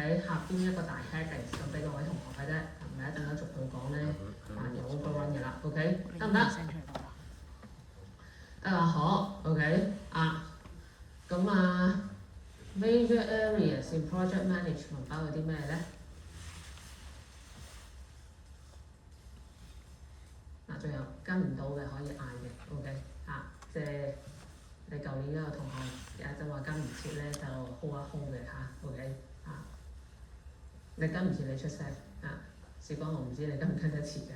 OK， 下邊一個大 heading 咁俾各位同學嘅啫，係咪？一陣間逐句講咧，有 overrun 嘅啦 ，OK， 得唔得？得啦，好 ，OK， 咁major areas in project management 包括啲咩咧？仲有跟唔到嘅可以嗌嘅 ，OK， 即係你舊年嗰個同學有一陣話跟唔切咧，就 hold 一 hold 嘅，OK， 你跟唔切你出聲事關我唔知你跟唔跟得切嘅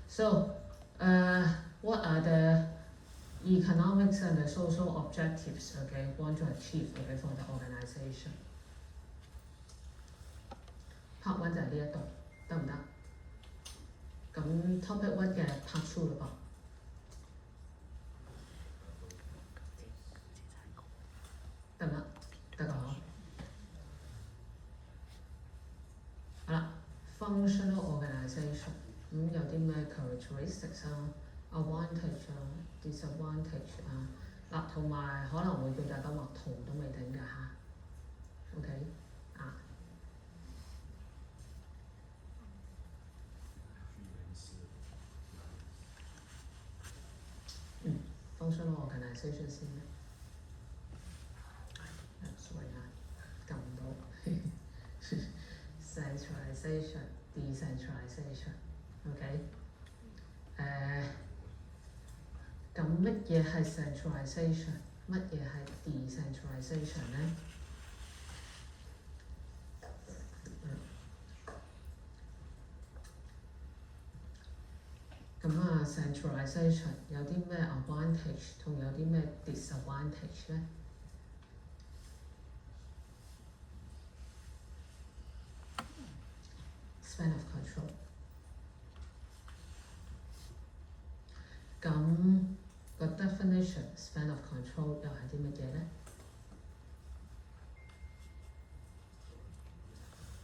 So what are the economics and the social objectives okay want to achieve okay for the organisation Part 1就係呢一度，得唔得？咁 topic 1嘅 part 2嘞噃，得唔得？得個嗬。好啦 ，functional organisation 咁有啲咩 characteristics advantage disadvantage 嗱，同埋可能會叫大家畫圖都未定㗎OK functional organisation 先啦。sorry 撳唔到。centralization decentralization OK 咁乜嘢係 centralization 乜嘢係 decentralization 咧？咁centralization 有啲咩 advantage 同有啲咩 disadvantage 咧？Span of control 咁個 definition span of control 又係啲乜嘢咧？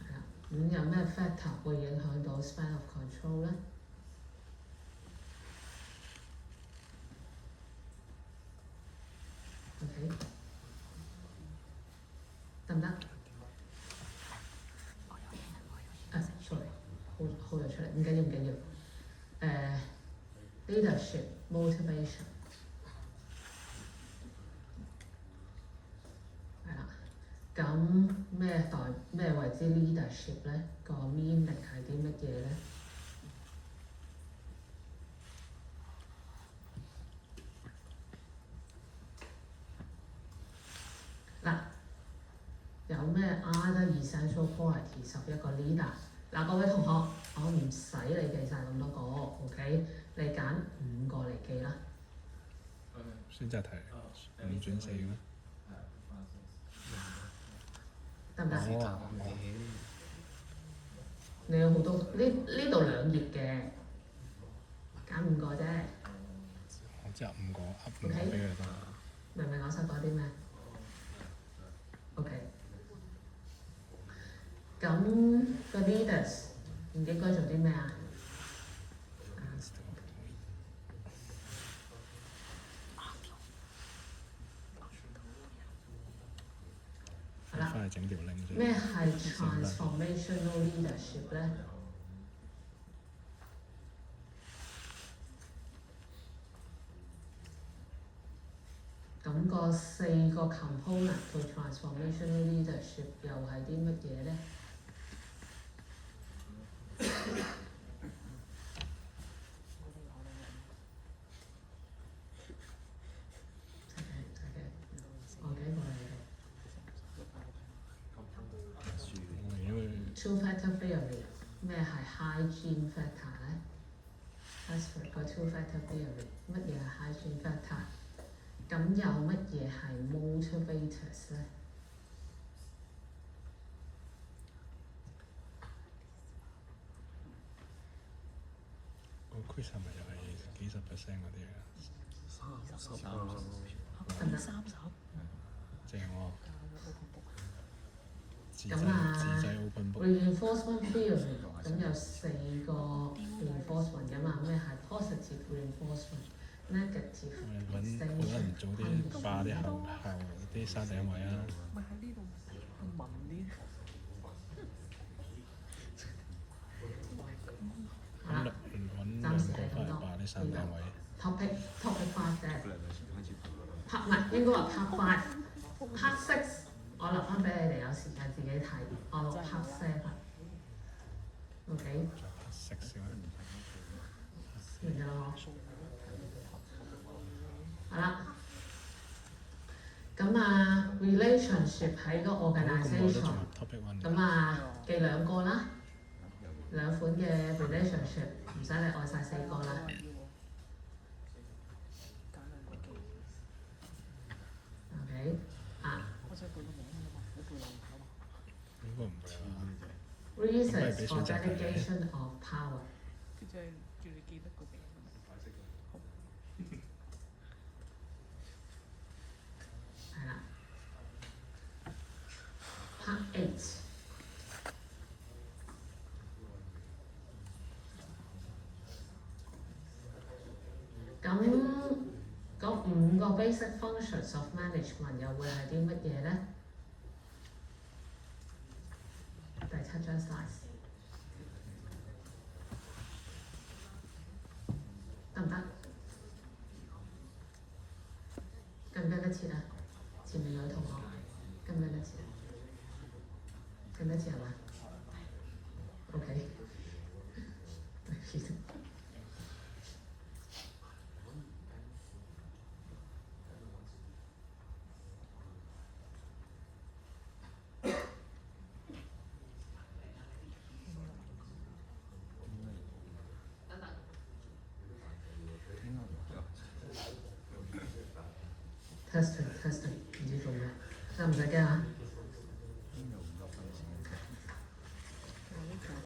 係啦，咁有咩 factor 會影響到 span of control 咧？OK， 得唔得？sorry， hold 咗出嚟，唔緊要唔緊要。leadership motivation 係啦，咁咩為之 leadership 咧？個 meaning 係啲乜嘢咧？嗱，有咩 other essential qualities 11個 leader？嗱，各位同學，我唔使你記晒咁多個 ，OK？ 你揀5個嚟記啦。選擇題5轉4嘅咩？得唔得？你有好多呢度2頁嘅，揀5個啫。我只有5個，噏5個俾佢得。明唔明我想講啲咩 ？OK。咁個 leaders 唔應該做啲咩啊？好啦，咩係 transformational leadership 咧？咁個4個 component 對 transformational leadership 又係啲乜嘢咧？Two factor theory 咩係 hygiene factor 咧 ？As for 個 two factor theory 乜嘢係 hygiene factor？ 咁有乜嘢係 motivators 咧？個 quiz 係咪又係幾10%嗰啲啊？30正喎。咁reinforcement theory 咁有4個 reinforcement 㗎嘛？咩係 positive reinforcement、negative extension、揾人做啲霸啲後啲山頂位啊！咪喺呢度問啲。3兩位。topic 5啫。兩個先開始。唔係應該話 part 5 part 6，我留翻俾你哋有時間自己睇。我錄 part 7。OK。食先啦。明㗎啦好啦。咁啊 relationship 喺個 organisation， 咁啊記2個啦，2款嘅 relationship， 唔使你愛晒4個啦。OK 啊。應該唔會啊。Reasons for delegation of power。係啦。Part 8。咁嗰5個 basic functions of management 又會係啲乜嘢咧？第7張 slide 得唔得？跟唔跟得切啊？前面女同學跟唔跟得切？跟得切係嘛 ？OK。testing 唔知做咩，得唔使驚啊！